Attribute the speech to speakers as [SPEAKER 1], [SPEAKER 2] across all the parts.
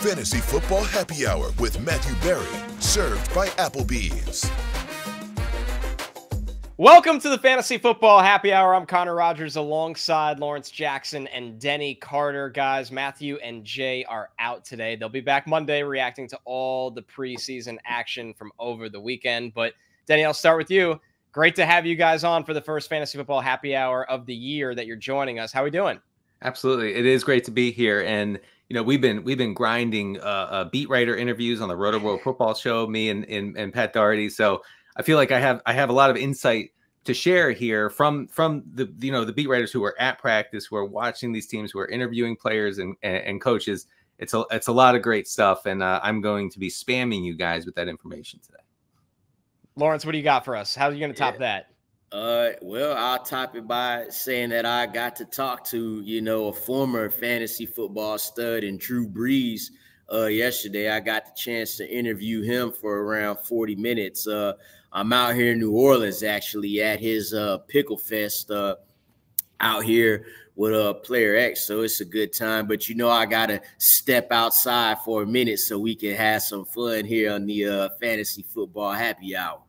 [SPEAKER 1] Fantasy Football Happy Hour with Matthew Berry, served by Applebee's.
[SPEAKER 2] Welcome to the Fantasy Football Happy Hour. I'm Connor Rogers alongside Lawrence Jackson and Denny Carter. Guys, Matthew and Jay are out today. They'll be back Monday reacting to all the preseason action from over the weekend. But Denny, I'll start with you. Great to have you guys on for the first Fantasy Football Happy Hour of the year that you're joining us. How are we doing?
[SPEAKER 3] Absolutely. It is great to be here. And, you know, we've been grinding beat writer interviews on the Rotoworld football show, me and Pat Doherty. So I feel like I have a lot of insight to share here from the, you know, the beat writers who are at practice, who are watching these teams, who are interviewing players and coaches. It's a lot of great stuff. And I'm going to be spamming you guys with that information today.
[SPEAKER 2] Lawrence, what do you got for us? How are you going to top that?
[SPEAKER 4] Well, I'll top it by saying that I got to talk to, you know, a former fantasy football stud in Drew Brees yesterday. I got the chance to interview him for around 40 minutes. I'm out here in New Orleans, actually, at his Pickle Fest out here with Player X. So it's a good time. But, you know, I got to step outside for a minute so we can have some fun here on the Fantasy Football Happy Hour.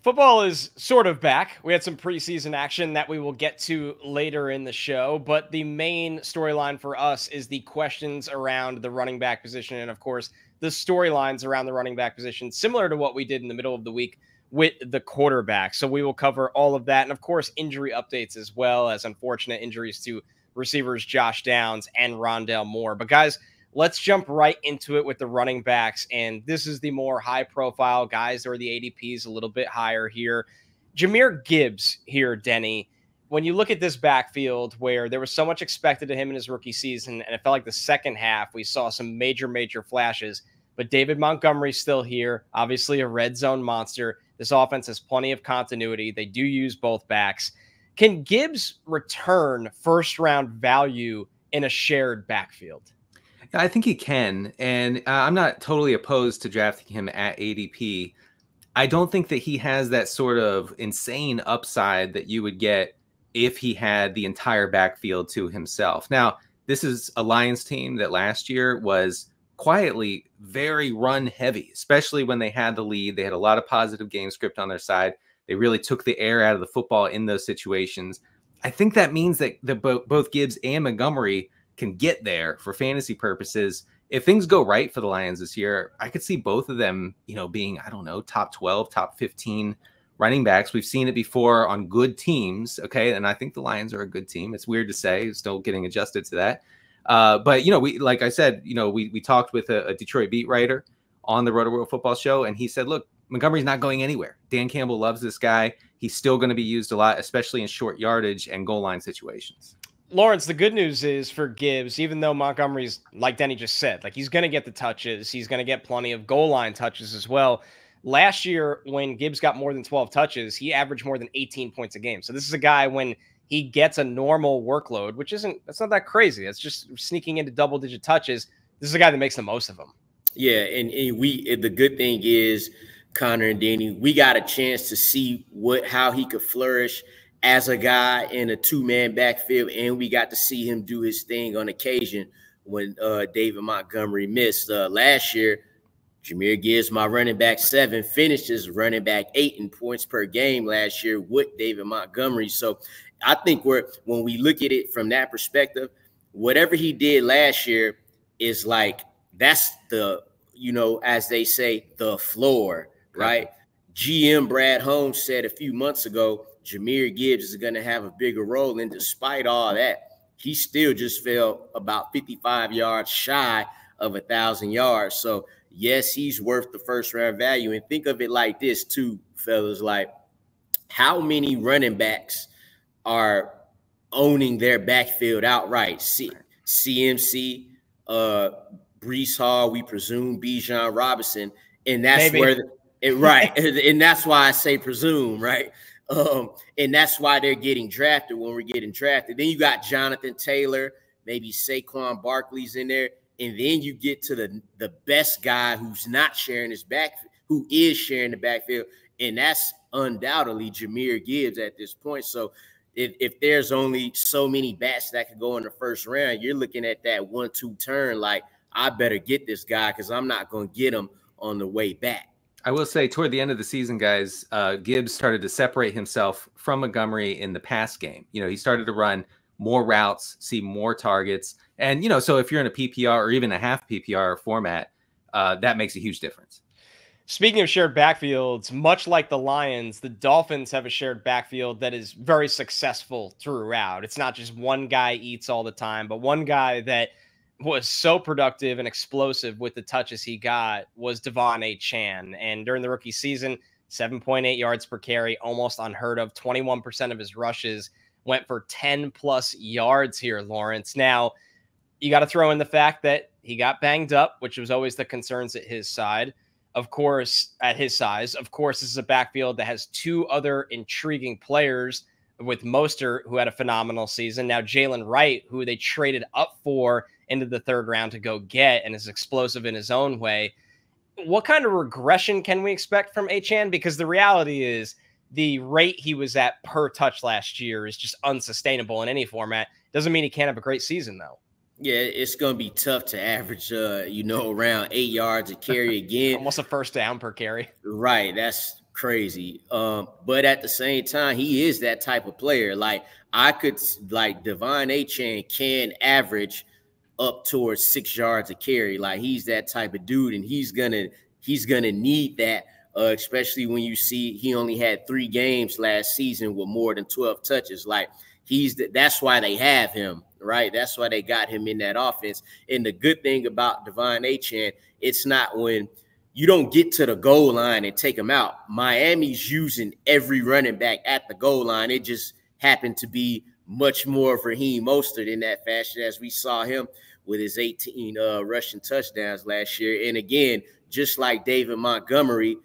[SPEAKER 2] Football is sort of back. We had some preseason action that we will get to later in the show, but the main storyline for us is the questions around the running back position and, of course, the storylines around the running back position, similar to what we did in the middle of the week with the quarterback. So we will cover all of that and, of course, injury updates as well as unfortunate injuries to receivers Josh Downs and Rondale Moore. But, guys, let's jump right into it with the running backs, and this is the more high-profile guys, or the ADPs a little bit higher here. Jahmyr Gibbs here, Denny. When you look at this backfield where there was so much expected of him in his rookie season, and it felt like the second half we saw some major flashes, but David Montgomery's still here, obviously a red zone monster. This offense has plenty of continuity. They do use both backs. Can Gibbs return first-round value in a shared backfield?
[SPEAKER 3] I think he can, and I'm not totally opposed to drafting him at ADP. I don't think that he has that sort of insane upside that you would get if he had the entire backfield to himself. Now, this is a Lions team that last year was quietly very run heavy, especially when they had the lead. They had a lot of positive game script on their side. They really took the air out of the football in those situations. I think that means that both Gibbs and Montgomery can get there for fantasy purposes. If things go right for the Lions this year, I could see both of them, you know, being, I don't know, top 12, top 15 running backs. We've seen it before on good teams. Okay. And I think the Lions are a good team. It's weird to say, still getting adjusted to that. But, you know, like I said, you know, we talked with a Detroit beat writer on the Rotoworld football show, and he said, look, Montgomery's not going anywhere. Dan Campbell loves this guy. He's still going to be used a lot, especially in short yardage and goal line situations.
[SPEAKER 2] Lawrence, the good news is for Gibbs, even though Montgomery's, like Denny just said, like he's going to get the touches, he's going to get plenty of goal line touches as well. Last year, when Gibbs got more than 12 touches, he averaged more than 18 points a game. So this is a guy, when he gets a normal workload, which that's not that crazy. It's just sneaking into double-digit touches. This is a guy that makes the most of them. Yeah,
[SPEAKER 4] and the good thing is, Connor and Danny, we got a chance to see how he could flourish as a guy in a two-man backfield, and we got to see him do his thing on occasion when David Montgomery missed. Last year, Jahmyr Gibbs, my running back 7, finished as running back 8 in points per game last year with David Montgomery. So I think when we look at it from that perspective, whatever he did last year is like, that's the, you know, as they say, the floor, right? GM Brad Holmes said a few months ago, Jahmyr Gibbs is going to have a bigger role. And despite all that, he still just fell about 55 yards shy of 1,000 yards. So, yes, he's worth the first-round value. And think of it like this, too, fellas. Like, how many running backs are owning their backfield outright? CMC, Breece Hall, we presume, Bijan Robinson. And that's right. And that's why I say presume, right? And that's why they're getting drafted when we're getting drafted. Then you got Jonathan Taylor, maybe Saquon Barkley's in there. And then you get to the best guy who's not sharing his backfield, who is sharing the backfield. And that's undoubtedly Jahmyr Gibbs at this point. So if there's only so many bats that could go in the first round, you're looking at that 1-2 turn. Like, I better get this guy because I'm not going to get him on the way back.
[SPEAKER 3] I will say toward the end of the season, guys, Gibbs started to separate himself from Montgomery in the pass game. He started to run more routes, see more targets. And, so if you're in a PPR or even a half PPR format, that makes a huge difference.
[SPEAKER 2] Speaking of shared backfields, much like the Lions, the Dolphins have a shared backfield that is very successful throughout. It's not just one guy eats all the time, but one guy that was so productive and explosive with the touches he got was De'Von Achane. And during the rookie season, 7.8 yards per carry, almost unheard of. 21% of his rushes went for 10+ yards here, Lawrence. Now, you got to throw in the fact that he got banged up, which was always the concerns at his side. Of course, at his size, this is a backfield that has two other intriguing players with Mostert, who had a phenomenal season. Now, Jalen Wright, who they traded up for into the third round to go get and is explosive in his own way. What kind of regression can we expect from Achane? Because the reality is the rate he was at per touch last year is just unsustainable in any format. Doesn't mean he can't have a great season, though.
[SPEAKER 4] Yeah, it's going to be tough to average, around 8 yards a carry again.
[SPEAKER 2] Almost a first down per carry.
[SPEAKER 4] Right. That's crazy. But at the same time, he is that type of player. Like De'Von Achane can average up towards 6 yards a carry. Like he's that type of dude, and he's gonna need that, especially when you see he only had 3 games last season with more than 12 touches. Like that's why they have him. Right. That's why they got him in that offense. And the good thing about De'Von Achane, it's not when you don't get to the goal line and take him out. Miami's using every running back at the goal line. It just happened to be much more of Raheem Mostert in that fashion, as we saw him with his 18 rushing touchdowns last year. And again, just like David Montgomery,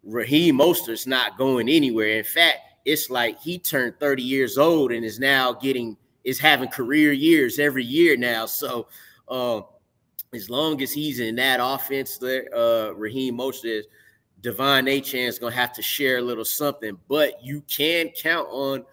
[SPEAKER 4] Raheem Mostert's not going anywhere. In fact, it's like he turned 30 years old and is now having career years every year now. So as long as he's in that offense there, Raheem Mostert, De'Von Achane is going to have to share a little something. But you can count on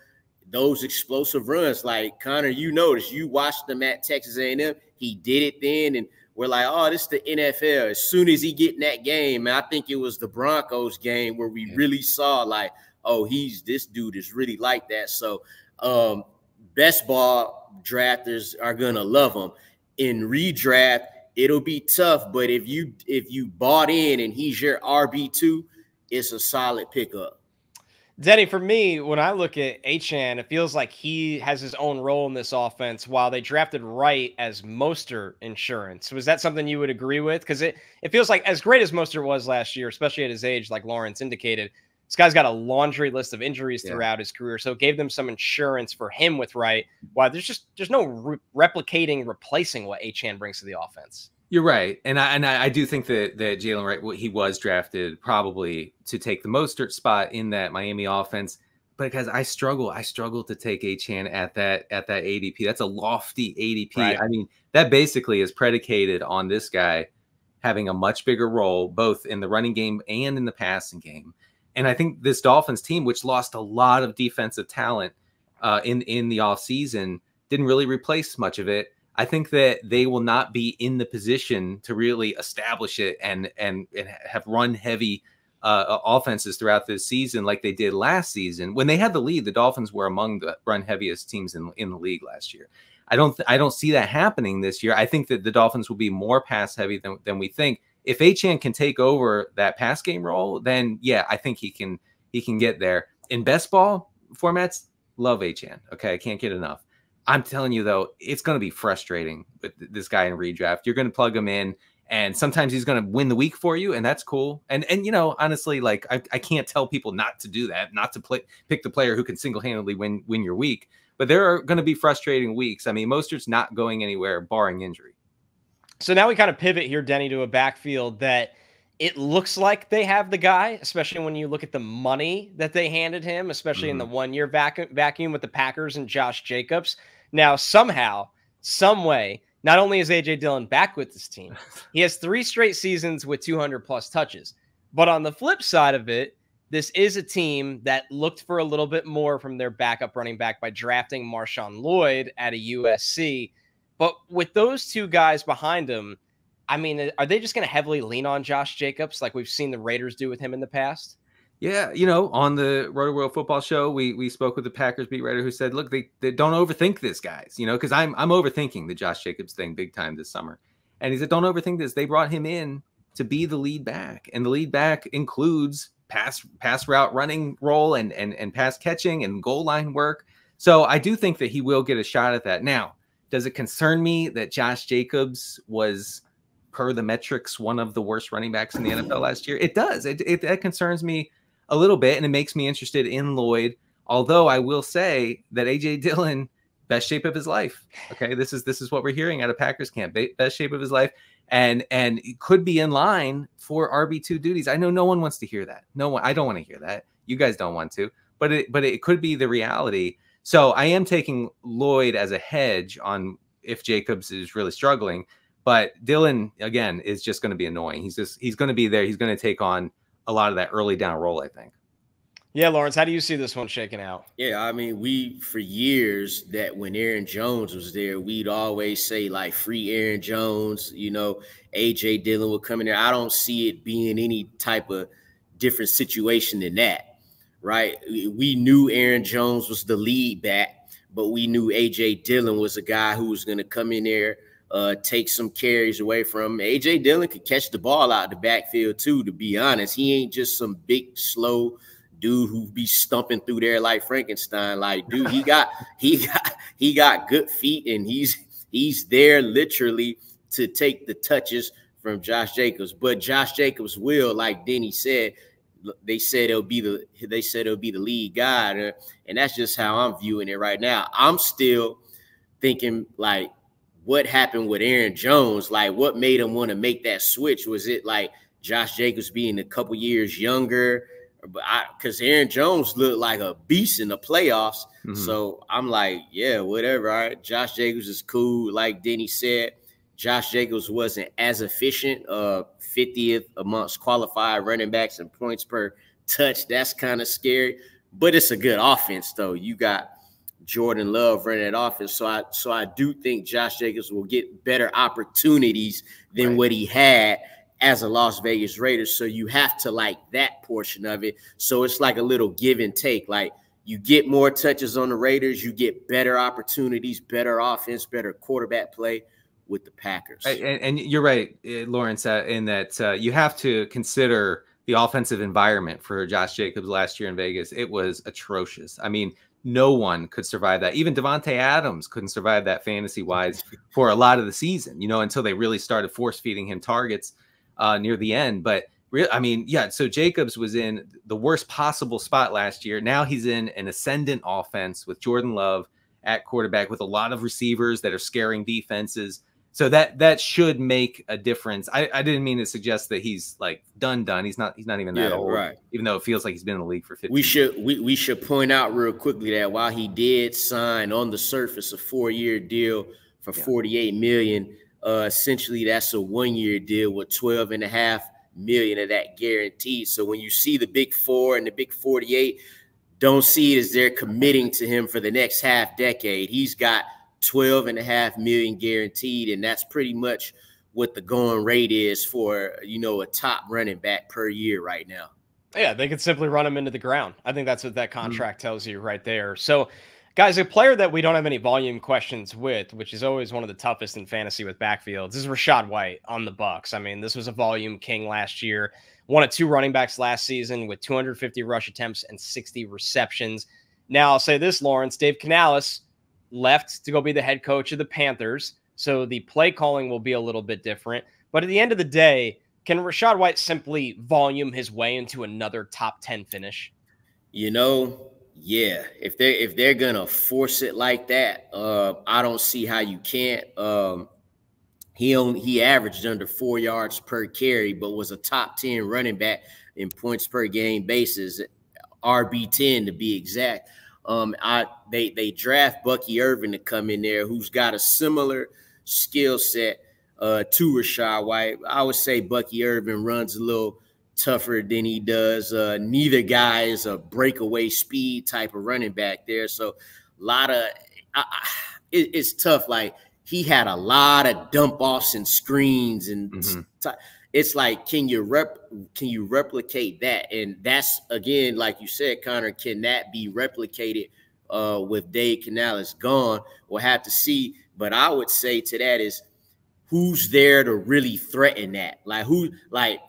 [SPEAKER 4] those explosive runs. Like, Connor, you watched him at Texas A&M. He did it then, and we're like, oh, this is the NFL. As soon as he get in that game, and I think it was the Broncos game where we really saw, like, oh, this dude is really like that. So best ball drafters are gonna love him. In redraft, it'll be tough, but if you bought in and he's your RB2, it's a solid pickup.
[SPEAKER 2] Denny, for me, when I look at Achane, it feels like he has his own role in this offense while they drafted Wright as Mostert insurance. Was that something you would agree with? Because it feels like, as great as Mostert was last year, especially at his age, like Lawrence indicated, this guy's got a laundry list of injuries throughout his career, so it gave them some insurance for him with Wright. Why there's no replacing what Achane brings to the offense.
[SPEAKER 3] You're right, and I do think that Jalen Wright, he was drafted probably to take the Mostert spot in that Miami offense, but because I struggle to take Achane at that ADP. That's a lofty ADP. Right. I mean, that basically is predicated on this guy having a much bigger role both in the running game and in the passing game. And I think this Dolphins team, which lost a lot of defensive talent in the offseason, didn't really replace much of it. I think that they will not be in the position to really establish it and have run heavy offenses throughout this season like they did last season. When they had the lead, the Dolphins were among the run heaviest teams in the league last year. I don't see that happening this year. I think that the Dolphins will be more pass heavy than we think. If Achane can take over that pass game role, then yeah, I think he can get there. In best ball formats, love Achane. Okay, I can't get enough. I'm telling you though, it's going to be frustrating with this guy in redraft. You're going to plug him in, and sometimes he's going to win the week for you, and that's cool. And honestly, like I can't tell people not to do that, not to pick the player who can single-handedly win your week. But there are going to be frustrating weeks. I mean, Mostert's not going anywhere barring injury.
[SPEAKER 2] So now we kind of pivot here, Denny, to a backfield that it looks like they have the guy, especially when you look at the money that they handed him, especially in the one-year vacuum with the Packers and Josh Jacobs. Now, somehow, some way, not only is A.J. Dillon back with this team, he has 3 straight seasons with 200-plus touches. But on the flip side of it, this is a team that looked for a little bit more from their backup running back by drafting Marshawn Lloyd at a USC. But with those two guys behind him, I mean, are they just going to heavily lean on Josh Jacobs like we've seen the Raiders do with him in the past?
[SPEAKER 3] Yeah, on the Rotoworld football show, we spoke with the Packers beat writer who said, look, they don't overthink this, guys, because I'm overthinking the Josh Jacobs thing big time this summer. And he said, don't overthink this. They brought him in to be the lead back, and the lead back includes pass route running role and pass catching and goal line work. So I do think that he will get a shot at that. Now, does it concern me that Josh Jacobs was, per the metrics, one of the worst running backs in the NFL last year? It does. That concerns me a little bit, and it makes me interested in Lloyd. Although I will say that A.J. Dillon, best shape of his life. Okay, this is what we're hearing out of Packers camp. Best shape of his life, and it could be in line for RB2 duties. I know no one wants to hear that. No one. I don't want to hear that. You guys don't want to, but it could be the reality. So I am taking Lloyd as a hedge on if Jacobs is really struggling. But Dillon, again, is just going to be annoying. He's going to be there. He's going to take on a lot of that early down role, I think.
[SPEAKER 2] Yeah, Lawrence, how do you see this one shaking out?
[SPEAKER 4] Yeah, I mean, for years that when Aaron Jones was there, we'd always say, like, free Aaron Jones, A.J. Dillon would come in there. I don't see it being any type of different situation than that, right? We knew Aaron Jones was the lead back, but we knew A.J. Dillon was a guy who was going to come in there, take some carries away from him. A.J. Dillon could catch the ball out the backfield too, to be honest. He ain't just some big, slow dude who be stumping through there like Frankenstein. Like, dude, he got good feet, and he's there literally to take the touches from Josh Jacobs. But Josh Jacobs will, like Denny said, they said it'll be the lead guy, and that's just how I'm viewing it right now. I'm still thinking, like, what happened with Aaron Jones? Like, what made him want to make that switch? Was it like Josh Jacobs being a couple years younger? Because Aaron Jones looked like a beast in the playoffs. Mm-hmm. So I'm like, yeah, whatever. All right, Josh Jacobs is cool. Like Denny said, Josh Jacobs wasn't as efficient, 50th amongst qualified running backs and points per touch. That's kind of scary, but it's a good offense, though. You got Jordan Love running that offense. So I do think Josh Jacobs will get better opportunities than what he had as a Las Vegas Raiders. So you have to like that portion of it. So it's like a little give and take. Like, you get more touches on the Raiders, you get better opportunities, better offense, better quarterback play with the Packers.
[SPEAKER 3] And you're right, Lawrence, in that you have to consider the offensive environment for Josh Jacobs last year in Vegas. It was atrocious. I mean, no one could survive that. Even Devontae Adams couldn't survive that fantasy-wise for a lot of the season, until they really started force-feeding him targets near the end. But so Jacobs was in the worst possible spot last year. Now he's in an ascendant offense with Jordan Love at quarterback, with a lot of receivers that are scaring defenses. So that should make a difference. I didn't mean to suggest that he's like done. He's not even that old, right? Even though it feels like he's been in the league for 15 years.
[SPEAKER 4] We should point out real quickly that while he did sign on the surface a 4-year deal for $48 million, essentially that's a 1-year deal with $12.5 million of that guaranteed. So when you see the big 4 and the big 48, don't see it as they're committing to him for the next half decade. He's got $12.5 million guaranteed, and that's pretty much what the going rate is for a top running back per year right now.
[SPEAKER 2] Yeah, they could simply run him into the ground. I think that's what that contract tells you right there. So, guys, a player that we don't have any volume questions with, which is always one of the toughest in fantasy with backfields, is Rachaad White on the Bucs. I mean, this was a volume king last year. One of 2 running backs last season with 250 rush attempts and 60 receptions. Now, I'll say this, Lawrence, Dave Canales left to go be the head coach of the Panthers, so the play calling will be a little bit different. But at the end of the day, can Rachaad White simply volume his way into another top 10 finish?
[SPEAKER 4] Yeah. If they're gonna force it like that, I don't see how you can't. He averaged under 4 yards per carry, but was a top 10 running back in points per game basis, RB10 to be exact. They draft Bucky Irvin to come in there, who's got a similar skill set to Rachaad White. I would say Bucky Irvin runs a little tougher than he does. Neither guy is a breakaway speed type of running back there. So a lot of it's tough. Like, he had a lot of dump offs and screens, and it's like, can you replicate that? And that's, again, like you said, Connor, can that be replicated with Dave Canales gone? We'll have to see. But I would say to that is, who's there to really threaten that? Like,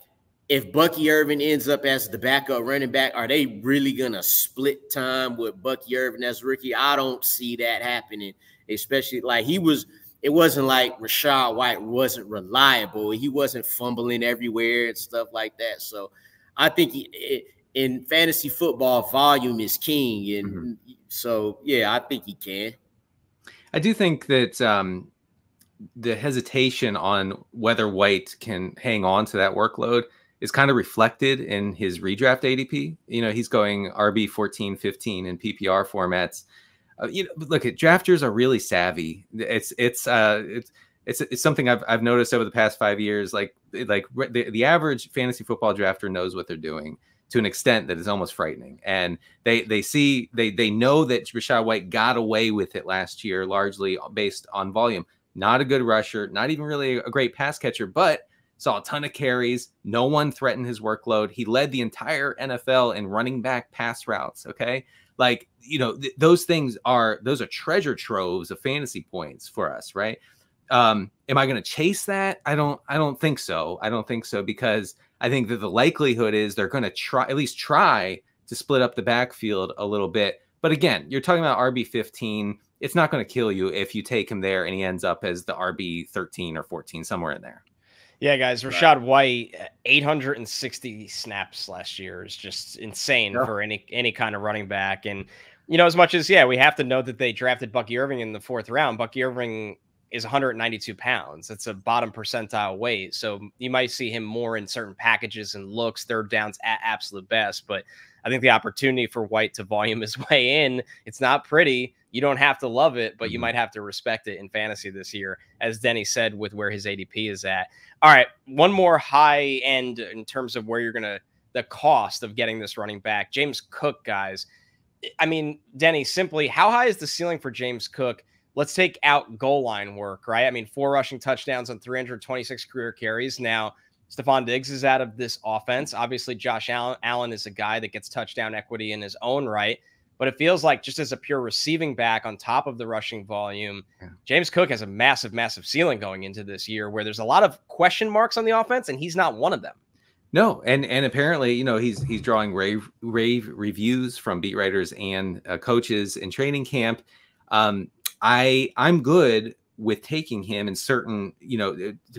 [SPEAKER 4] if Bucky Irvin ends up as the backup running back, are they really going to split time with Bucky Irvin as rookie? I don't see that happening, especially like it wasn't like Rachaad White wasn't reliable. He wasn't fumbling everywhere and stuff like that. So I think in fantasy football, volume is king. And so, yeah, I think he can.
[SPEAKER 3] I do think that the hesitation on whether White can hang on to that workload is kind of reflected in his redraft ADP. You know, he's going RB 14, 15 in PPR formats. Look, drafters are really savvy. It's something I've noticed over the past 5 years. Like the average fantasy football drafter knows what they're doing to an extent that is almost frightening. And they know that Rachaad White got away with it last year, largely based on volume. Not a good rusher, not even really a great pass catcher, but saw a ton of carries. No one threatened his workload. He led the entire NFL in running back pass routes. Okay. Like, those are treasure troves of fantasy points for us. Right. Am I going to chase that? I don't think so. I don't think so, because I think that the likelihood is they're going to at least try to split up the backfield a little bit. But again, you're talking about RB 15. It's not going to kill you if you take him there and he ends up as the RB 13 or 14, somewhere in there.
[SPEAKER 2] Yeah, guys, Rachaad White, 860 snaps last year is just insane for any kind of running back. And, as much as, we have to know that they drafted Bucky Irving in the 4th round, Bucky Irving is 192 pounds. That's a bottom percentile weight. So you might see him more in certain packages and looks, third downs at absolute best. But I think the opportunity for White to volume his way in, it's not pretty. You don't have to love it, but you might have to respect it in fantasy this year, as Denny said, with where his ADP is at. All right, one more high end in terms of where you're going to, the cost of getting this running back. James Cook, guys. I mean, Denny, simply, how high is the ceiling for James Cook? Let's take out goal line work, right? I mean, 4 rushing touchdowns on 326 career carries. Now, Stephon Diggs is out of this offense. Obviously, Josh Allen is a guy that gets touchdown equity in his own right. But it feels like just as a pure receiving back on top of the rushing volume, James Cook has a massive, massive ceiling going into this year where there's a lot of question marks on the offense, and he's not one of them.
[SPEAKER 3] No, and apparently, he's drawing rave reviews from beat writers and coaches in training camp. I'm good with taking him in certain,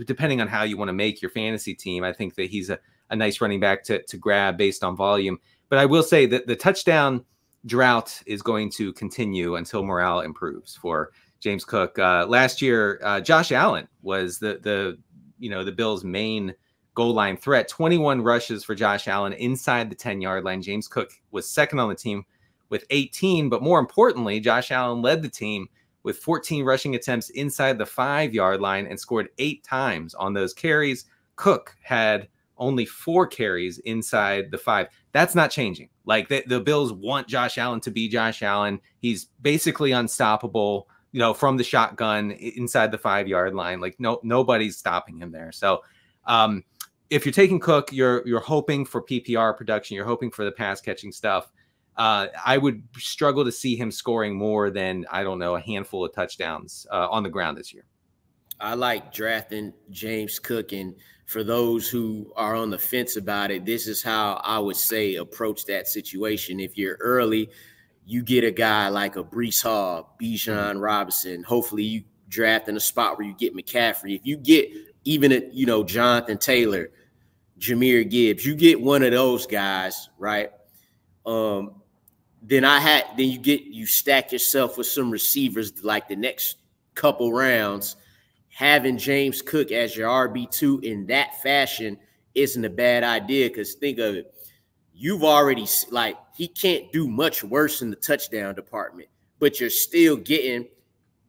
[SPEAKER 3] depending on how you want to make your fantasy team. I think that he's a nice running back to grab based on volume. But I will say that the touchdown drought is going to continue until morale improves for James Cook. Last year, Josh Allen was the Bills' main goal line threat. 21 rushes for Josh Allen inside the 10-yard line. James Cook was second on the team with 18, but more importantly, Josh Allen led the team with 14 rushing attempts inside the 5-yard line and scored 8 times on those carries. Cook had only 4 carries inside the 5. That's not changing. Like the Bills want Josh Allen to be Josh Allen. He's basically unstoppable, from the shotgun inside the 5-yard line. Like nobody's stopping him there. So if you're taking Cook, you're hoping for PPR production. You're hoping for the pass catching stuff. I would struggle to see him scoring more than, I don't know, a handful of touchdowns on the ground this year.
[SPEAKER 4] I like drafting James Cook, and for those who are on the fence about it, this is how I would say approach that situation. If you're early, you get a guy like a Breece Hall, Bijan Robinson. Hopefully you draft in a spot where you get McCaffrey. If you get even Jonathan Taylor, Jahmyr Gibbs, you get one of those guys, right? Then you stack yourself with some receivers like the next couple rounds. Having James Cook as your RB2 in that fashion isn't a bad idea, because think of it. You've already, he can't do much worse in the touchdown department, but you're still getting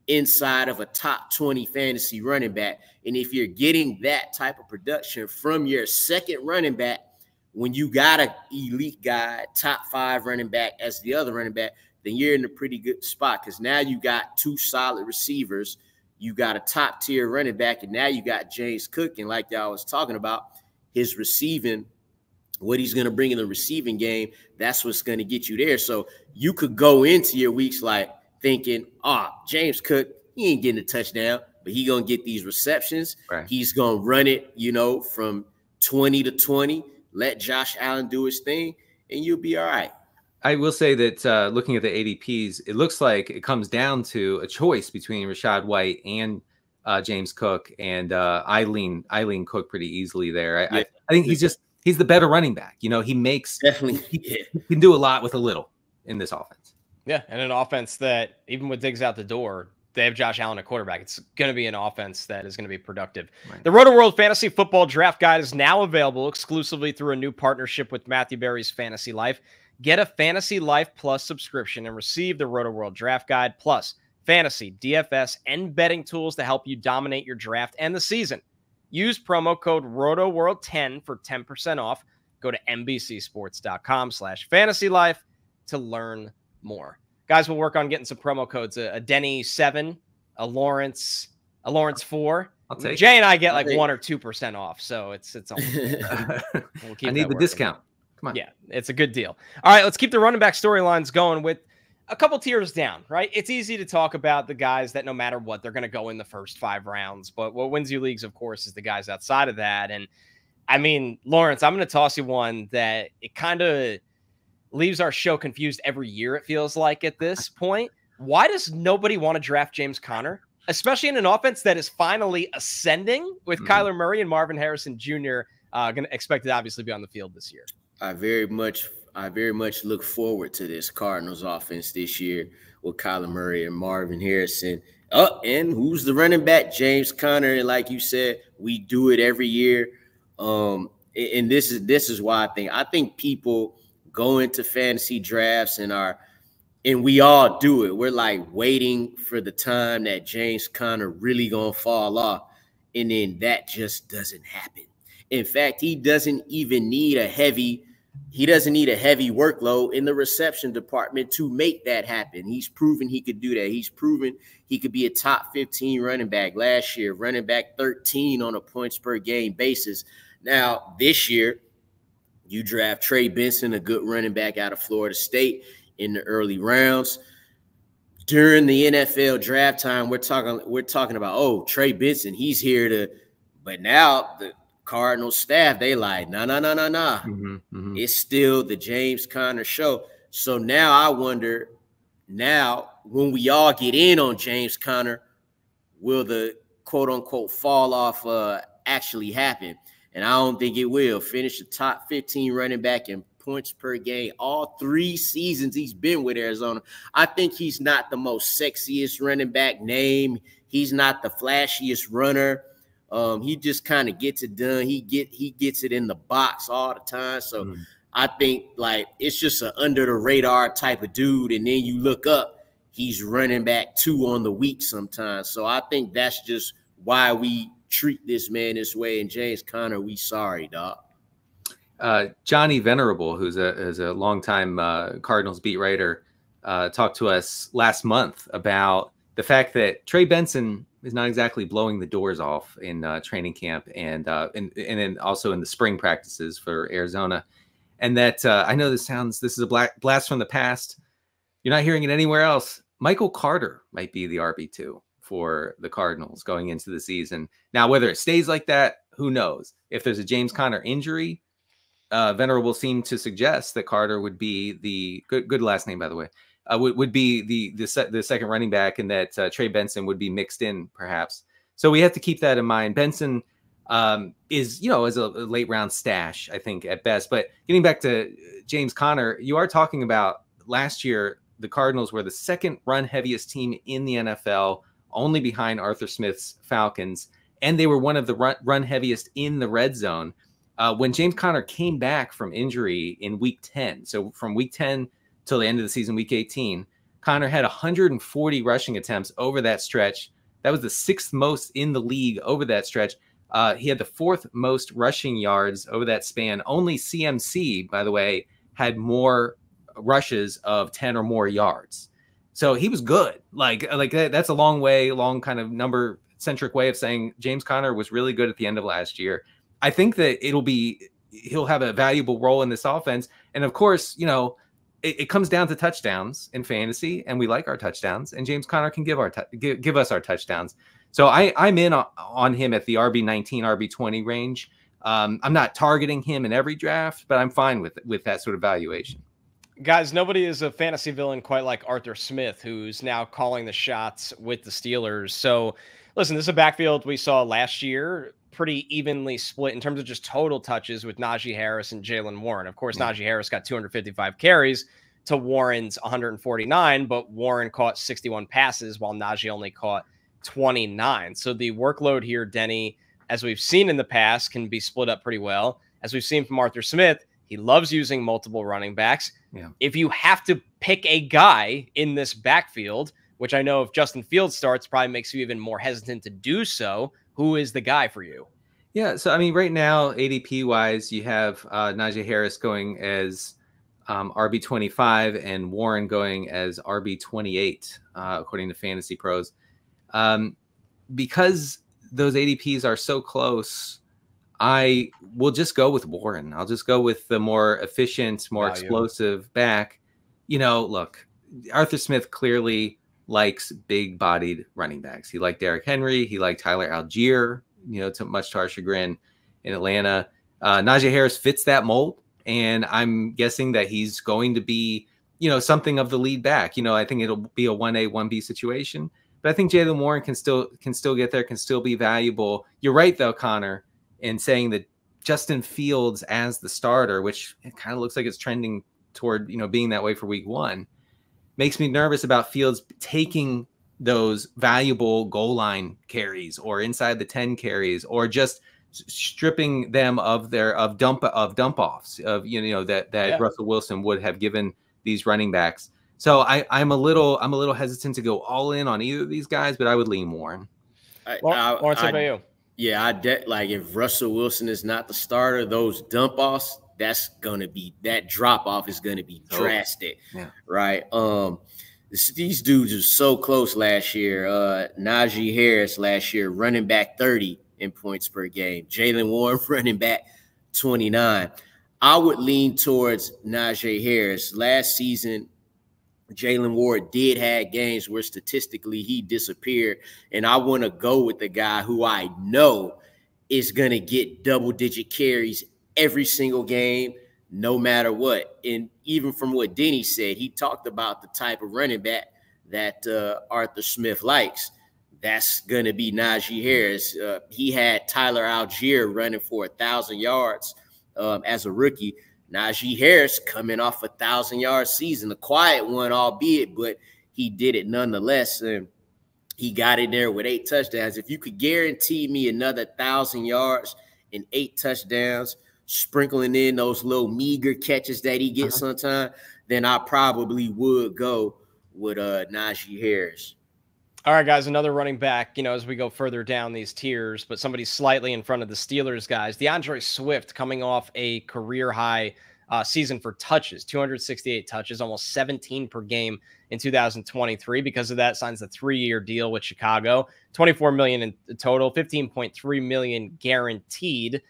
[SPEAKER 4] inside of a top 20 fantasy running back. And if you're getting that type of production from your second running back, when you got an elite guy, top 5 running back as the other running back, then you're in a pretty good spot, because now you got 2 solid receivers. you got a top tier running back, and now you got James Cook. And like y'all was talking about, his receiving, what he's going to bring in the receiving game, that's what's going to get you there. So you could go into your weeks like thinking, James Cook, he ain't getting a touchdown, but he going to get these receptions.
[SPEAKER 3] Right.
[SPEAKER 4] He's going to run it, from 20 to 20, let Josh Allen do his thing, and you'll be all right.
[SPEAKER 3] I will say that looking at the ADPs, it looks like it comes down to a choice between Rachaad White and James Cook, and I lean Cook pretty easily there. I think he's the better running back. He makes he can do a lot with a little in this offense.
[SPEAKER 2] Yeah, and an offense that even with Diggs out the door, they have Josh Allen at quarterback. It's going to be an offense that is going to be productive. Right. The Rotoworld Fantasy Football Draft Guide is now available exclusively through a new partnership with Matthew Berry's Fantasy Life. Get a Fantasy Life Plus subscription and receive the Rotoworld Draft Guide Plus fantasy, DFS, and betting tools to help you dominate your draft and the season. Use promo code ROTOWORLD10 for 10% off. Go to NBCSports.com/fantasylife to learn more. Guys, we'll work on getting some promo codes. A Denny 7, a Lawrence 4.
[SPEAKER 3] I'll take
[SPEAKER 2] Jay and I get like 1 or 2% off, so it's all. We'll
[SPEAKER 3] I need the discount. Come on.
[SPEAKER 2] Yeah, it's a good deal. All right, let's keep the running back storylines going with a couple tiers down, right? It's easy to talk about the guys that no matter what, they're going to go in the first 5 rounds. But what wins you leagues, of course, is the guys outside of that. And I mean, Lawrence, I'm going to toss you one that it kind of leaves our show confused every year, it feels like at this point. Why does nobody want to draft James Conner, especially in an offense that is finally ascending with Kyler Murray and Marvin Harrison Jr. Going to expect to obviously be on the field this year?
[SPEAKER 4] I very much look forward to this Cardinals offense this year with Kyler Murray and Marvin Harrison. And who's the running back? James Conner. And like you said, we do it every year. And this is why I think people go into fantasy drafts and we all do it. We're like waiting for the time that James Conner really gonna fall off, and then that just doesn't happen. In fact, he doesn't need a heavy workload in the reception department to make that happen. He's proven he could do that. He's proven he could be a top 15 running back last year, running back 13 on a points per game basis. Now, this year, you draft Trey Benson, a good running back out of Florida State, in the early rounds. During the NFL draft time, we're talking about, Trey Benson, he's here to, but now the Cardinals staff, they like, nah. It's still the James Conner show. So now I wonder, when we all get in on James Conner, will the quote unquote fall off actually happen? And I don't think it will. Finish the top 15 running back in points per game all 3 seasons he's been with Arizona. I think he's not the most sexiest running back name. He's not the flashiest runner. He just kind of gets it done. He gets it in the box all the time. So I think like it's just an under the radar type of dude. And then you look up, he's running back 2 on the week sometimes. So I think that's just why we treat this man this way. And James Conner, we sorry, dog.
[SPEAKER 3] Johnny Venerable, who's a longtime Cardinals beat writer, talked to us last month about the fact that Trey Benson is not exactly blowing the doors off in training camp and then also in the spring practices for Arizona. And that I know this is a blast from the past. You're not hearing it anywhere else. Michael Carter might be the RB2 for the Cardinals going into the season. Now, whether it stays like that, who knows? If there's a James Conner injury, Venerable seemed to suggest that Carter would be the good last name, by the way, would be the second running back, and that Trey Benson would be mixed in perhaps. So we have to keep that in mind. Benson is a late round stash, I think, at best. But getting back to James Conner, you are talking about last year, the Cardinals were the second run heaviest team in the NFL, only behind Arthur Smith's Falcons. And they were one of the run heaviest in the red zone. When James Conner came back from injury in week 10, so from week 10 till the end of the season, week 18, Conner had 140 rushing attempts over that stretch. That was the 6th most in the league over that stretch. He had the 4th most rushing yards over that span. Only CMC, by the way, had more rushes of 10 or more yards. So he was good. Like that's a long kind of number centric way of saying James Conner was really good at the end of last year. I think that he'll have a valuable role in this offense. And of course, you know, it comes down to touchdowns in fantasy, and we like our touchdowns, and James Conner can give us our touchdowns. So I'm in on him at the RB19, RB20 range. I'm not targeting him in every draft, but I'm fine with that sort of valuation.
[SPEAKER 2] Guys, nobody is a fantasy villain quite like Arthur Smith, who's now calling the shots with the Steelers. So listen, this is a backfield we saw last year, pretty evenly split in terms of just total touches with Najee Harris and Jaylen Warren. Of course, Najee Harris got 255 carries to Warren's 149, but Warren caught 61 passes while Najee only caught 29. So the workload here, Denny, as we've seen in the past, can be split up pretty well. As we've seen from Arthur Smith, he loves using multiple running backs.
[SPEAKER 3] Yeah.
[SPEAKER 2] If you have to pick a guy in this backfield, which I know if Justin Fields starts probably makes you even more hesitant to do so, who is the guy for you?
[SPEAKER 3] Yeah, so I mean, right now, ADP-wise, you have Najee Harris going as RB25 and Warren going as RB28, according to Fantasy Pros. Because those ADPs are so close, I will just go with Warren. I'll just go with the more efficient, more explosive back. You know, look, Arthur Smith clearly likes big-bodied running backs. He liked Derrick Henry. He liked Tyler Algier, you know, much to our chagrin in Atlanta. Najee Harris fits that mold, and I'm guessing that he's going to be, you know, something of the lead back. You know, I think it'll be a 1A, 1B situation. But I think Jaylen Warren can still get there, can still be valuable. You're right, though, Connor, in saying that Justin Fields as the starter, which it kind of looks like it's trending toward, you know, being that way for week 1, makes me nervous about Fields taking those valuable goal line carries or inside the 10 carries, or just stripping them of their dump offs of, you know, that Russell Wilson would have given these running backs. So I'm a little hesitant to go all in on either of these guys, but I would lean Warren.
[SPEAKER 2] Lawrence, how about you?
[SPEAKER 4] Yeah, like if Russell Wilson is not the starter, those dump offs, that drop off is gonna be drastic, right? These dudes are so close last year. Najee Harris last year, running back 30 in points per game. Jaylen Warren, running back 29. I would lean towards Najee Harris. Last season, Jaylen Warren did have games where statistically he disappeared, and I want to go with the guy who I know is going to get double-digit carries every single game, no matter what. And even from what Denny said, he talked about the type of running back that Arthur Smith likes. That's going to be Najee Harris. He had Tyler Algier running for 1,000 yards as a rookie. Najee Harris coming off a 1,000-yard season, a quiet one, albeit, but he did it nonetheless. And he got in there with 8 touchdowns. If you could guarantee me another 1,000 yards and 8 touchdowns, sprinkling in those little meager catches that he gets sometimes, then I probably would go with Najee Harris.
[SPEAKER 2] All right, guys, another running back, you know, as we go further down these tiers, but somebody slightly in front of the Steelers guys. DeAndre Swift coming off a career-high season for touches, 268 touches, almost 17 per game in 2023. Because of that, signs a 3-year deal with Chicago, $24 million in total, $15.3 million guaranteed.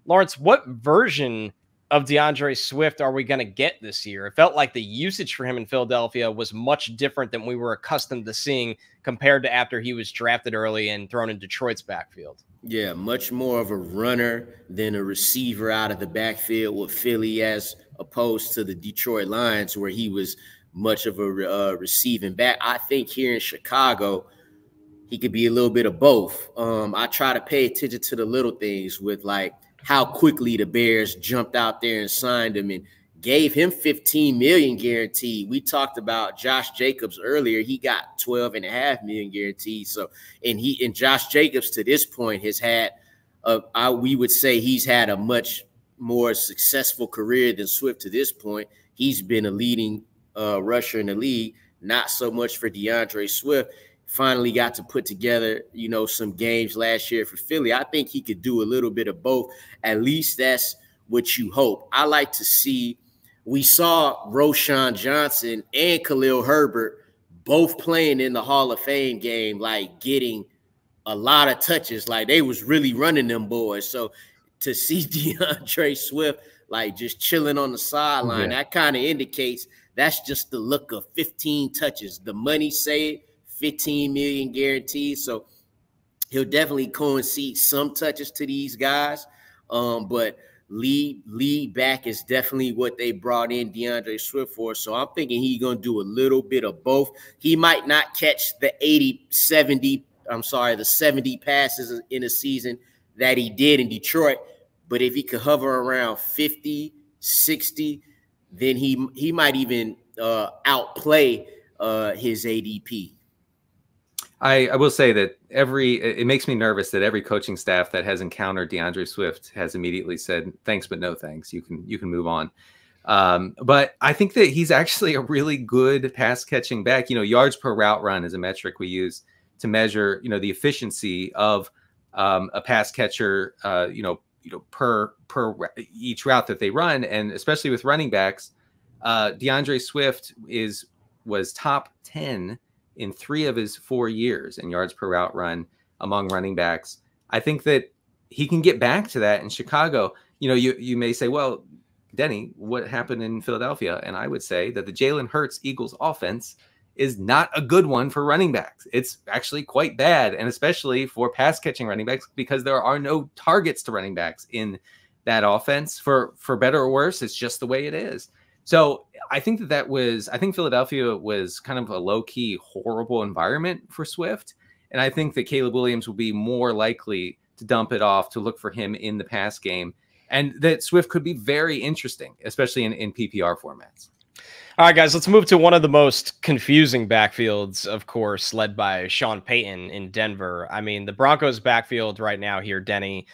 [SPEAKER 2] Lawrence, what version of DeAndre Swift are we going to get this year? It felt like the usage for him in Philadelphia was much different than we were accustomed to seeing compared to after he was drafted early and thrown in Detroit's backfield.
[SPEAKER 4] Yeah, much more of a runner than a receiver out of the backfield with Philly, as opposed to the Detroit Lions, where he was much of a receiving back. I think here in Chicago, he could be a little bit of both. I try to pay attention to the little things with, like, how quickly the Bears jumped out there and signed him and gave him $15 million guaranteed. We talked about Josh Jacobs earlier. He got $12.5 million guaranteed. So, and Josh Jacobs to this point has had, we would say he's had a much more successful career than Swift to this point. He's been a leading rusher in the league, not so much for DeAndre Swift. Finally got to put together, you know, some games last year for Philly. I think he could do a little bit of both. At least that's what you hope. I like to see, we saw Roschon Johnson and Khalil Herbert both playing in the Hall of Fame game, like getting a lot of touches, like they was really running them boys. So to see DeAndre Swift like just chilling on the sideline, that kind of indicates that's just the look of 15 touches. The money say 15 million guaranteed. So he'll definitely concede some touches to these guys. But lead back is definitely what they brought in DeAndre Swift for. So I'm thinking he's going to do a little bit of both. He might not catch the 70 passes in a season that he did in Detroit. But if he could hover around 50, 60, then he might even outplay his ADP.
[SPEAKER 3] I will say that it makes me nervous that every coaching staff that has encountered DeAndre Swift has immediately said, thanks, but no thanks. You can move on. But I think that he's actually a really good pass catching back. Yards per route run is a metric we use to measure, the efficiency of a pass catcher, per each route that they run. And especially with running backs, DeAndre Swift was top 10 in 3 of his 4 years in yards per route run among running backs. I think that he can get back to that in Chicago. You may say, well, Denny, what happened in Philadelphia? And I would say that the Jalen Hurts Eagles offense is not a good one for running backs. It's actually quite bad, and especially for pass catching running backs, because there are no targets to running backs in that offense. For better or worse, it's just the way it is. So I think I think Philadelphia was kind of a low-key horrible environment for Swift. And I think that Caleb Williams will be more likely to dump it off to look for him in the pass game. And that Swift could be very interesting, especially in PPR formats.
[SPEAKER 2] All right, guys, let's move to one of the most confusing backfields, of course, led by Sean Payton in Denver. I mean, the Broncos backfield right now here, Denny,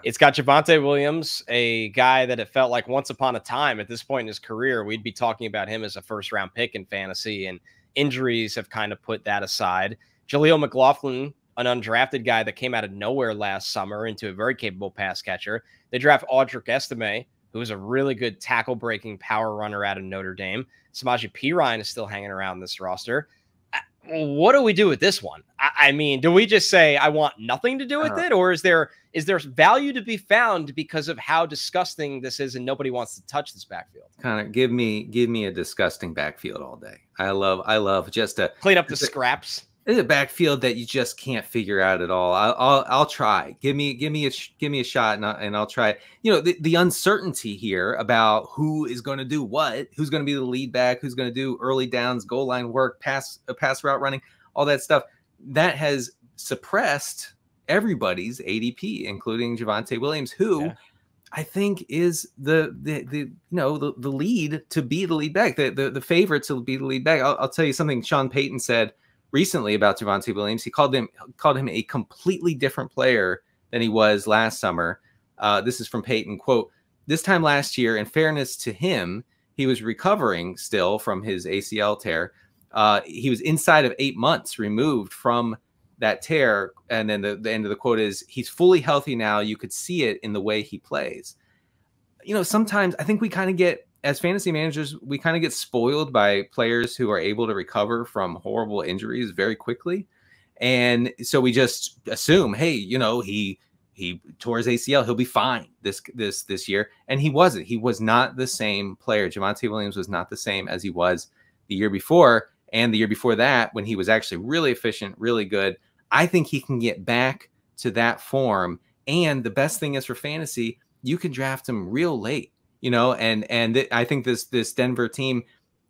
[SPEAKER 2] it's got Javonte Williams, a guy that it felt like once upon a time at this point in his career, we'd be talking about him as a first-round pick in fantasy, and injuries have kind of put that aside. Jaleel McLaughlin, an undrafted guy that came out of nowhere last summer into a very capable pass catcher. They draft Audric Estime, who is a really good tackle-breaking power runner out of Notre Dame. Samaje Perine is still hanging around this roster. What do we do with this one? I mean, do we just say, I want nothing to do with it? Or is there value to be found because of how disgusting this is and nobody wants to touch this backfield?
[SPEAKER 3] Kind of give me a disgusting backfield all day. I love just to
[SPEAKER 2] clean up the scraps.
[SPEAKER 3] It's a backfield that you just can't figure out at all. I'll try. Give me a shot, and I'll try. The uncertainty here about who is going to do what, who's going to be the lead back, who's going to do early downs, goal line work, pass route running, all that stuff, that has suppressed everybody's ADP, including Javonte Williams, who I think is the lead to be the lead back, the favorite to be the lead back. I'll tell you something Sean Payton said recently about Javonte Williams. He called him a completely different player than he was last summer. This is from Payton, quote, "This time last year, in fairness to him, he was recovering still from his ACL tear. He was inside of 8 months removed from that tear." And then the end of the quote is, "He's fully healthy now. You could see it in the way he plays." Sometimes I think we kind of get, as fantasy managers, we kind of get spoiled by players who are able to recover from horrible injuries very quickly. And so we just assume, hey, he tore his ACL, he'll be fine this year. And he wasn't. He was not the same player. Javonte Williams was not the same as he was the year before. And the year before that, when he was actually really efficient, really good. I think he can get back to that form. And the best thing is, for fantasy, you can draft him real late. I think this Denver team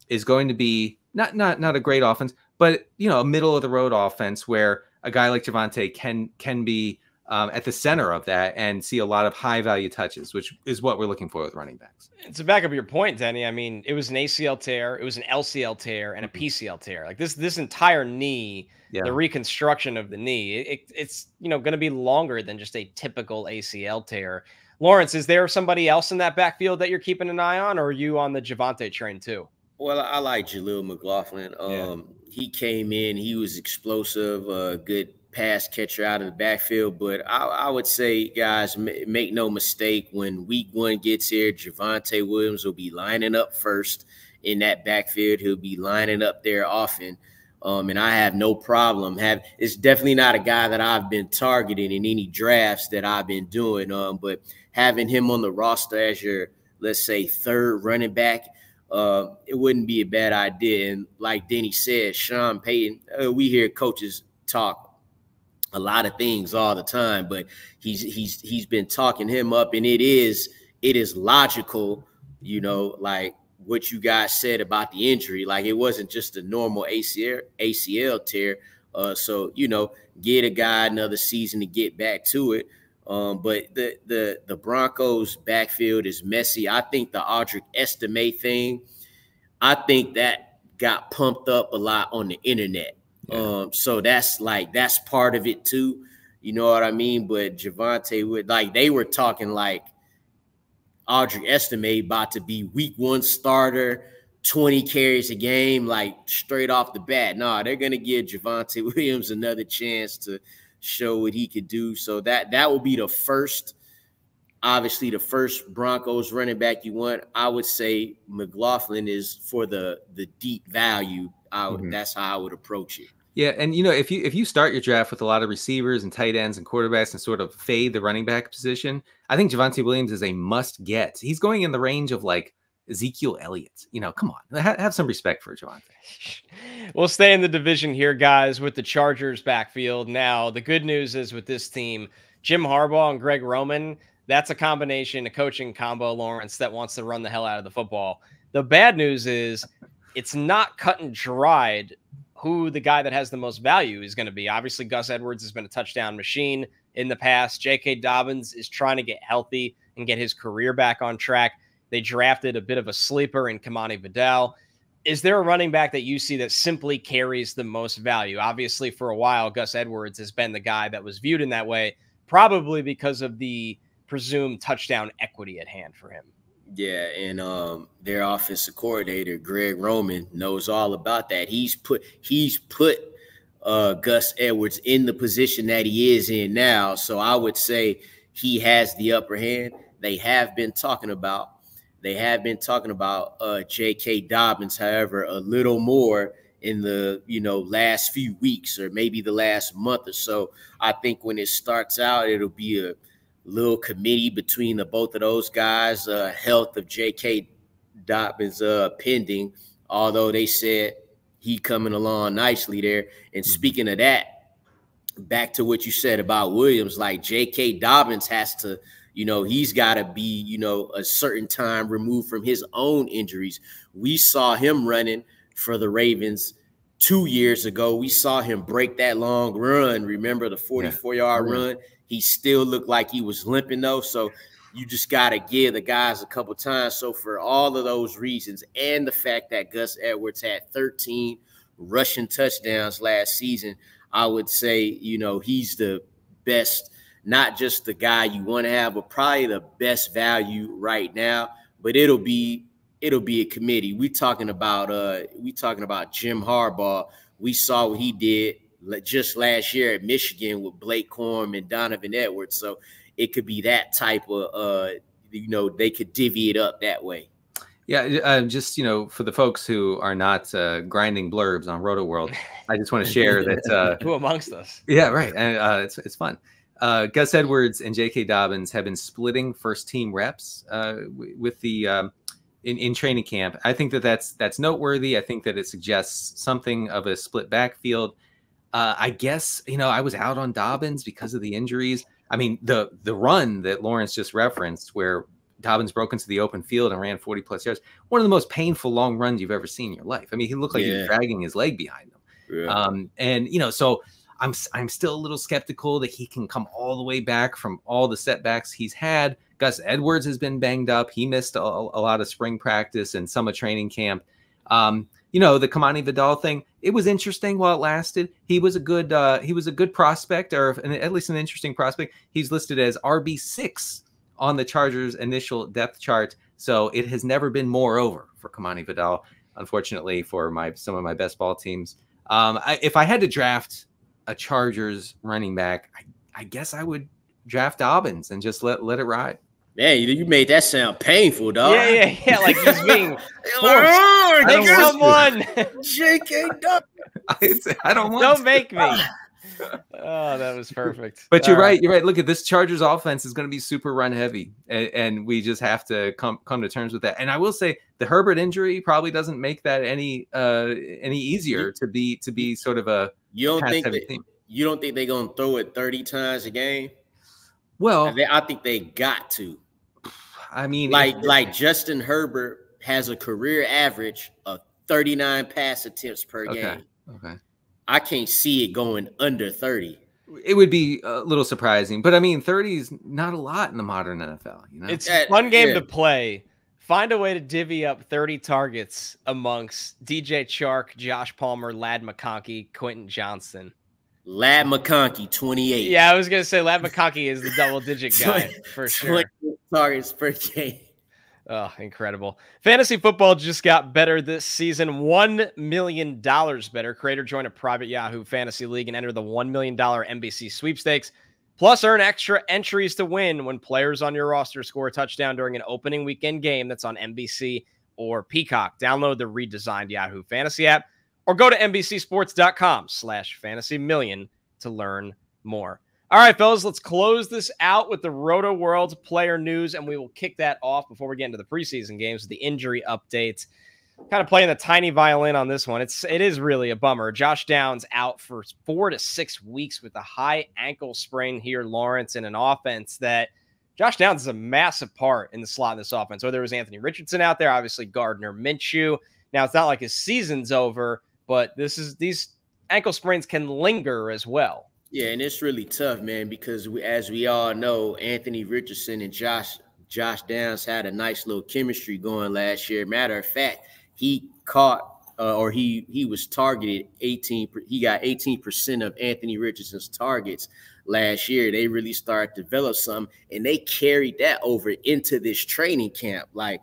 [SPEAKER 3] is going to be not a great offense, but a middle of the road offense where a guy like Javonte can be at the center of that and see a lot of high value touches, which is what we're looking for with running backs.
[SPEAKER 2] To back up your point, Denny, I mean, it was an ACL tear, it was an LCL tear, and a PCL tear. Like this entire knee, the reconstruction of the knee, it's going to be longer than just a typical ACL tear. Lawrence, is there somebody else in that backfield that you're keeping an eye on, or are you on the Javonte train too?
[SPEAKER 4] Well, I like Jaleel McLaughlin. He came in, he was explosive, good pass catcher out of the backfield. But I would say, guys, make no mistake, when week 1 gets here, Javonte Williams will be lining up first in that backfield. He'll be lining up there often. And I have no problem it's definitely not a guy that I've been targeting in any drafts that I've been doing. But having him on the roster as your, let's say, third running back, it wouldn't be a bad idea. And like Denny said, Sean Payton, we hear coaches talk a lot of things all the time, but he's been talking him up, and it is logical, like what you guys said about the injury. Like, it wasn't just a normal ACL tear. So, get a guy another season to get back to it. But the Broncos backfield is messy. I think the Audric Estime thing, I think that got pumped up a lot on the internet. Yeah. So that's part of it too. You know what I mean? But Javonte would, they were talking like Audric Estime about to be week 1 starter, 20 carries a game, like straight off the bat. No, they're going to give Javonte Williams another chance to show what he could do. So that will be the first Broncos running back you want. I would say McLaughlin is for the deep value. That's how I would approach it.
[SPEAKER 3] Yeah, and if you start your draft with a lot of receivers and tight ends and quarterbacks and sort of fade the running back position, I think Javonte Williams is a must get. He's going in the range of like Ezekiel Elliott. Come on, have some respect for Javonte.
[SPEAKER 2] We'll stay in the division here, guys, with the Chargers backfield. Now, the good news is with this team, Jim Harbaugh and Greg Roman, that's a combination, a coaching combo, Lawrence, that wants to run the hell out of the football. The bad news is it's not cut and dried who the guy that has the most value is going to be. Obviously, Gus Edwards has been a touchdown machine in the past. J.K. Dobbins is trying to get healthy and get his career back on track. They drafted a bit of a sleeper in Kamani Vidal. Is there a running back that you see that simply carries the most value? Obviously, for a while, Gus Edwards has been the guy that was viewed in that way, probably because of the presumed touchdown equity at hand for him.
[SPEAKER 4] Yeah, and their offensive coordinator, Greg Roman, knows all about that. He's put Gus Edwards in the position that he is in now. So I would say he has the upper hand. They have been talking about J.K. Dobbins, however, a little more in the last few weeks or maybe the last month or so. I think when it starts out, it'll be a little committee between the both of those guys. Health of J.K. Dobbins pending, although they said he coming along nicely there. And speaking of that, back to what you said about Williams, like J.K. Dobbins has to, he's got to be, a certain time removed from his own injuries. We saw him running for the Ravens 2 years ago. We saw him break that long run. Remember the 44-yard run? He still looked like he was limping, though. So you just got to give the guys a couple times. So for all of those reasons and the fact that Gus Edwards had 13 rushing touchdowns last season, I would say, he's the best, not just the guy you want to have, but probably the best value right now. But it'll be a committee. We're talking about Jim Harbaugh. We saw what he did just last year at Michigan with Blake Corum and Donovan Edwards. So it could be that type of, they could divvy it up that way.
[SPEAKER 3] Yeah, just, for the folks who are not grinding blurbs on Rotoworld, I just want to share that.
[SPEAKER 2] Who amongst us? Yeah,
[SPEAKER 3] right. And it's fun. Gus Edwards and J.K. Dobbins have been splitting first-team reps with the in training camp. I think that's noteworthy. I think that it suggests something of a split backfield. I guess, I was out on Dobbins because of the injuries. I mean, the run that Lawrence just referenced where Dobbins broke into the open field and ran 40-plus yards, one of the most painful long runs you've ever seen in your life. I mean, he looked like he was dragging his leg behind him. Yeah. And, so I'm still a little skeptical that he can come all the way back from all the setbacks he's had. Gus Edwards has been banged up. He missed a lot of spring practice and some of training camp. The Kamani Vidal thing, it was interesting while it lasted. He was a good prospect, or at least an interesting prospect. He's listed as RB6 on the Chargers' initial depth chart. So it has never been more over for Kamani Vidal, unfortunately, for some of my best ball teams. If I had to draft a Chargers running back, I guess I would draft Dobbins and just let it ride.
[SPEAKER 4] Man, you made that sound painful, dog.
[SPEAKER 2] Yeah. Like he's being forced.
[SPEAKER 4] J.K. Duck.
[SPEAKER 3] I don't want
[SPEAKER 2] Don't
[SPEAKER 3] to.
[SPEAKER 2] make me. Oh, that was perfect.
[SPEAKER 3] But you're right. You're right. Look at this Chargers offense is going to be super run heavy, and we just have to come to terms with that. And I will say the Herbert injury probably doesn't make that any easier to be sort of a
[SPEAKER 4] you don't think
[SPEAKER 3] team.
[SPEAKER 4] You don't think they're going to throw it 30 times a game?
[SPEAKER 3] Well,
[SPEAKER 4] I think they got to.
[SPEAKER 3] I mean,
[SPEAKER 4] like Justin Herbert has a career average of 39 pass attempts per game.
[SPEAKER 3] Okay.
[SPEAKER 4] I can't see it going under 30.
[SPEAKER 3] It would be a little surprising, but I mean, 30 is not a lot in the modern NFL. You know,
[SPEAKER 2] it's a fun game to play. Find a way to divvy up 30 targets amongst DJ Chark, Josh Palmer, Ladd McConkey, Quentin Johnston.
[SPEAKER 4] Ladd McConkey, 28.
[SPEAKER 2] Yeah, I was going to say Ladd McConkey is the double-digit guy for sure.
[SPEAKER 4] 20 targets per game.
[SPEAKER 2] Oh, incredible. Fantasy football just got better this season. $1 million better. Creator join a private Yahoo Fantasy League and enter the $1 million NBC sweepstakes. Plus, earn extra entries to win when players on your roster score a touchdown during an opening weekend game that's on NBC or Peacock. Download the redesigned Yahoo Fantasy app or go to NBCSports.com/fantasymillion to learn more. All right, fellas, let's close this out with the Rotoworld player news, and we will kick that off before we get into the preseason games with the injury updates. Kind of playing the tiny violin on this one. It is really a bummer. Josh Downs out for 4 to 6 weeks with a high ankle sprain here, Lawrence, in an offense that Josh Downs is a massive part in the slot in this offense. Whether it was Anthony Richardson out there, obviously Gardner Minshew. Now, it's not like his season's over, but these ankle sprains can linger as well.
[SPEAKER 4] Yeah, and it's really tough, man, because as we all know, Anthony Richardson and Josh Downs had a nice little chemistry going last year. Matter of fact, he caught he was targeted 18. He got 18% of Anthony Richardson's targets last year. They really started to develop something, and they carried that over into this training camp. Like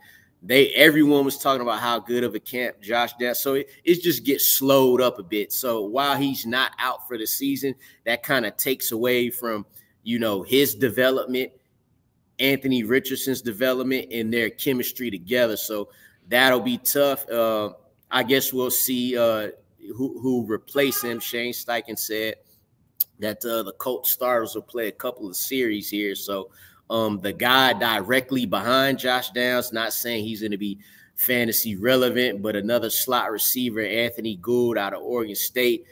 [SPEAKER 4] everyone was talking about how good of a camp Josh Downs. So it just gets slowed up a bit. So while he's not out for the season, that kind of takes away from, his development, Anthony Richardson's development, and their chemistry together. So that'll be tough. I guess we'll see who replace him. Shane Steichen said that the Colts starters will play a couple of series here. So the guy directly behind Josh Downs, not saying he's going to be fantasy relevant, but another slot receiver, Anthony Gould out of Oregon State,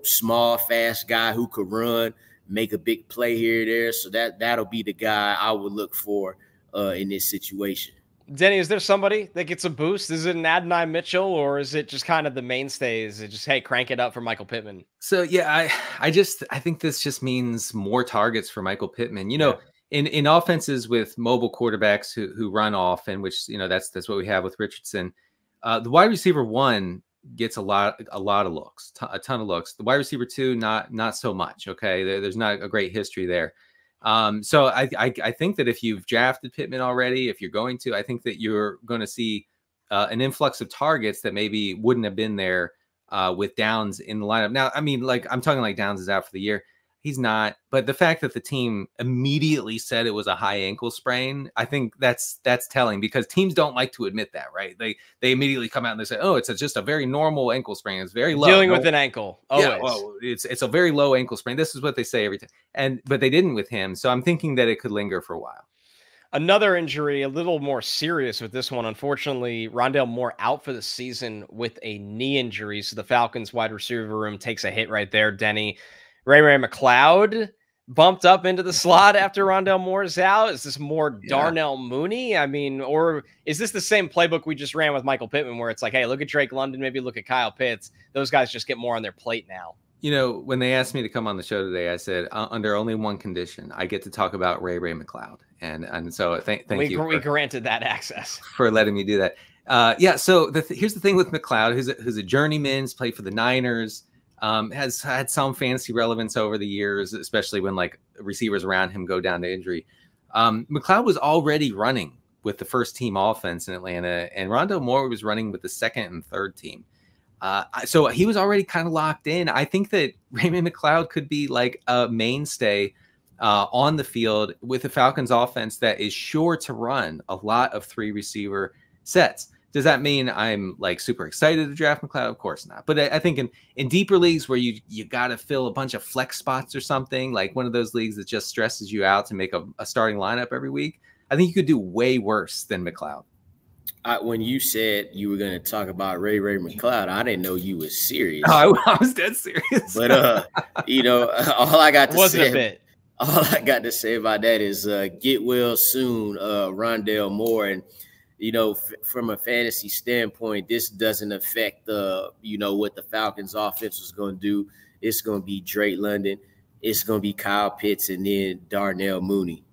[SPEAKER 4] small, fast guy who could run, make a big play here or there. So that'll be the guy I would look for in this situation.
[SPEAKER 2] Denny, is there somebody that gets a boost? Is it an Adonai Mitchell, or is it just kind of the mainstay? Is it just, hey, crank it up for Michael Pittman? So,
[SPEAKER 3] yeah, I think this just means more targets for Michael Pittman. In offenses with mobile quarterbacks who run off, and which, that's what we have with Richardson, the wide receiver 1 gets a lot of looks, a ton of looks. The wide receiver 2, not so much. Okay. There's not a great history there. So I think that if you've drafted Pittman already, if you're going to, I think that you're going to see an influx of targets that maybe wouldn't have been there with Downs in the lineup. Now, I mean, I'm talking like Downs is out for the year. He's not, but the fact that the team immediately said it was a high ankle sprain, I think that's telling, because teams don't like to admit that, right? They immediately come out and they say, "Oh, it's just a very normal ankle sprain. It's very low."
[SPEAKER 2] Dealing with an ankle, always.
[SPEAKER 3] Yeah, well, it's a very low ankle sprain. This is what they say every time, but they didn't with him. So I'm thinking that it could linger for a while.
[SPEAKER 2] Another injury, a little more serious with this one. Unfortunately, Rondale Moore out for the season with a knee injury. So the Falcons wide receiver room takes a hit right there, Denny. Ray McLeod bumped up into the slot after Rondale Moore's out. Is this more Darnell Mooney? I mean, or is this the same playbook we just ran with Michael Pittman, where it's like, hey, look at Drake London, maybe look at Kyle Pitts. Those guys just get more on their plate now.
[SPEAKER 3] When they asked me to come on the show today, I said, under only one condition, I get to talk about Ray McLeod. And so thank you.
[SPEAKER 2] We granted that access.
[SPEAKER 3] For letting me do that. So here's the thing with McLeod, who's a journeyman, he's played for the Niners. Has had some fantasy relevance over the years, especially when like receivers around him go down to injury. McLeod was already running with the first team offense in Atlanta, and Rondale Moore was running with the second and third team. So he was already kind of locked in. I think that Raymond McLeod could be like a mainstay on the field with a Falcons offense that is sure to run a lot of 3 receiver sets. Does that mean I'm like super excited to draft McLeod? Of course not. But I think in deeper leagues where you got to fill a bunch of flex spots or something, like one of those leagues that just stresses you out to make a starting lineup every week, I think you could do way worse than McLeod.
[SPEAKER 4] When you said you were going to talk about Ray McLeod, I didn't know you was serious.
[SPEAKER 3] Oh, I was dead serious.
[SPEAKER 4] But you know, all I got to
[SPEAKER 2] Wasn't
[SPEAKER 4] say,
[SPEAKER 2] a bit.
[SPEAKER 4] all I got to say about that is get well soon, Rondale Moore. And you know, from a fantasy standpoint, this doesn't affect you know, what the Falcons offense was going to do. It's going to be Drake London, it's going to be Kyle Pitts, and then Darnell Mooney.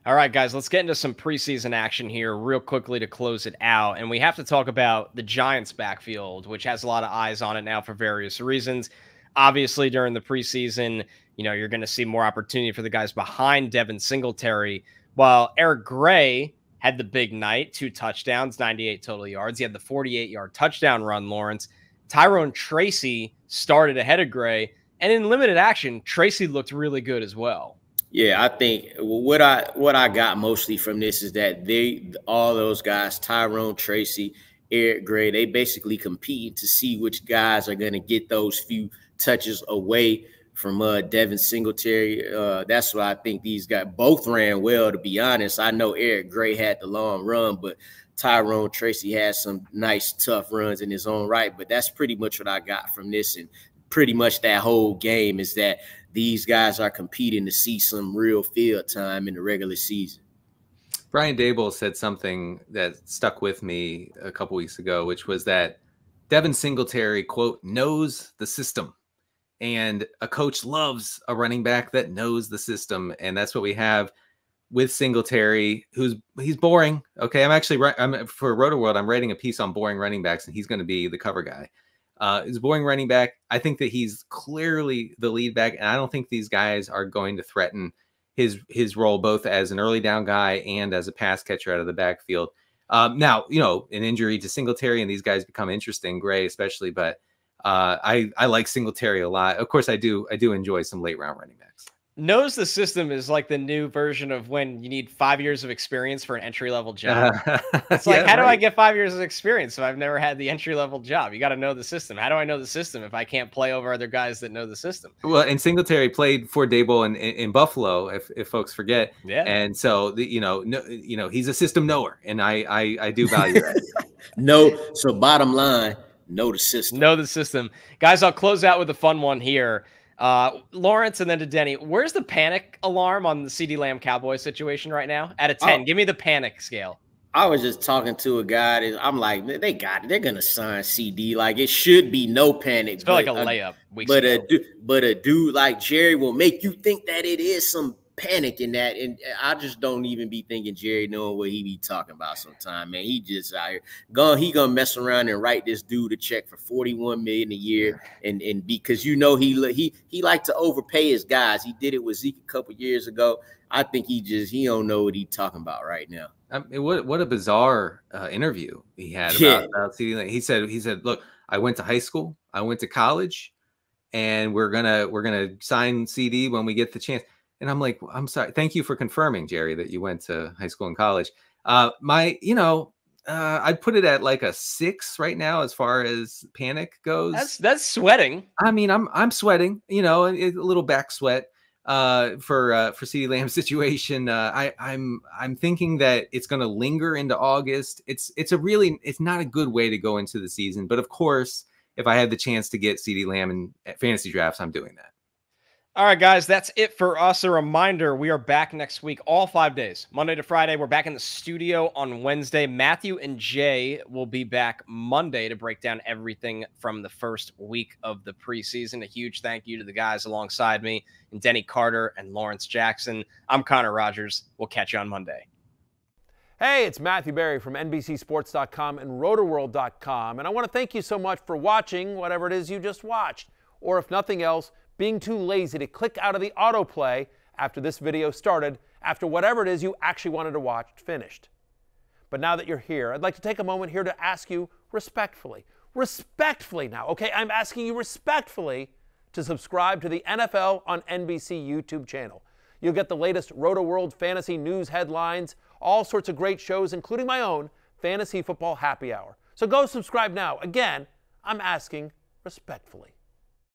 [SPEAKER 2] All right, guys, let's get into some preseason action here real quickly to close it out. And we have to talk about the Giants backfield, which has a lot of eyes on it now for various reasons. Obviously, during the preseason, you know, you're going to see more opportunity for the guys behind Devin Singletary, while Eric Gray had the big night, 2 touchdowns, 98 total yards. He had the 48-yard touchdown run, Lawrence. Tyrone Tracy started ahead of Gray, and in limited action, Tracy looked really good as well.
[SPEAKER 4] Yeah, I think what I got mostly from this is that all those guys, Tyrone Tracy, Eric Gray, they basically compete to see which guys are going to get those few touches away from Devin Singletary. That's why I think these guys both ran well, to be honest. I know Eric Gray had the long run, but Tyrone Tracy had some nice, tough runs in his own right. But that's pretty much what I got from this, and pretty much that whole game is that these guys are competing to see some real field time in the regular season.
[SPEAKER 3] Brian Daboll said something that stuck with me a couple weeks ago, which was that Devin Singletary, quote, knows the system. And a coach loves a running back that knows the system. And that's what we have with Singletary, he's boring. Okay, I'm for Rotoworld, I'm writing a piece on boring running backs, and he's going to be the cover guy. He's a boring running back. I think that he's clearly the lead back, and I don't think these guys are going to threaten his role both as an early down guy and as a pass catcher out of the backfield. Now, you know, an injury to Singletary and these guys become interesting, Gray especially, but I like Singletary a lot. Of course, I do enjoy some late round running backs.
[SPEAKER 2] Knows the system is like the new version of when you need 5 years of experience for an entry-level job. It's like, how do I get 5 years of experience if I've never had the entry-level job? You got to know the system. How do I know the system if I can't play over other guys that know the system?
[SPEAKER 3] Well, and Singletary played for Daboll in Buffalo, if folks forget.
[SPEAKER 2] Yeah.
[SPEAKER 3] And so, he's a system knower, and I do value that.
[SPEAKER 4] So bottom line, know the system.
[SPEAKER 2] Know the system. Guys, I'll close out with a fun one here. Lawrence, and then to Denny, where's the panic alarm on the CeeDee Lamb Cowboy situation right now? Out of 10, give me the panic scale.
[SPEAKER 4] I was just talking to a guy that I'm like, they got it. They're gonna sign CD. Like, it should be no panic.
[SPEAKER 2] It's like a layup.
[SPEAKER 4] But a dude like Jerry will make you think that it is some panic in that, and I just don't even be thinking Jerry knowing what he be talking about sometime, man. He just out here he gonna mess around and write this dude a check for $41 million a year, and because he like to overpay his guys. He did it with Zeke a couple years ago. I think he don't know what he's talking about right now.
[SPEAKER 3] I mean, what a bizarre interview he had about CeeDee. He said, look, I went to high school, I went to college, and we're gonna sign CD when we get the chance. And I'm like, I'm sorry. Thank you for confirming, Jerry, that you went to high school and college. I'd put it at like a 6 right now as far as panic goes.
[SPEAKER 2] That's sweating.
[SPEAKER 3] I mean, I'm sweating. A little back sweat for CeeDee Lamb's situation. I'm thinking that it's going to linger into August. It's not a good way to go into the season. But of course, if I had the chance to get CeeDee Lamb in fantasy drafts, I'm doing that.
[SPEAKER 2] All right, guys, that's it for us. A reminder, we are back next week, all 5 days, Monday to Friday. We're back in the studio on Wednesday. Matthew and Jay will be back Monday to break down everything from the first week of the preseason. A huge thank you to the guys alongside me, and Denny Carter and Lawrence Jackson. I'm Connor Rogers. We'll catch you on Monday.
[SPEAKER 5] Hey, it's Matthew Berry from NBCSports.com and Rotoworld.com, and I want to thank you so much for watching whatever it is you just watched, or if nothing else, being too lazy to click out of the autoplay after this video started, after whatever it is you actually wanted to watch finished. But now that you're here, I'd like to take a moment here to ask you respectfully now, okay? I'm asking you respectfully to subscribe to the NFL on NBC YouTube channel. You'll get the latest Rotoworld fantasy news headlines, all sorts of great shows, including my own Fantasy Football Happy Hour. So go subscribe now. Again, I'm asking respectfully.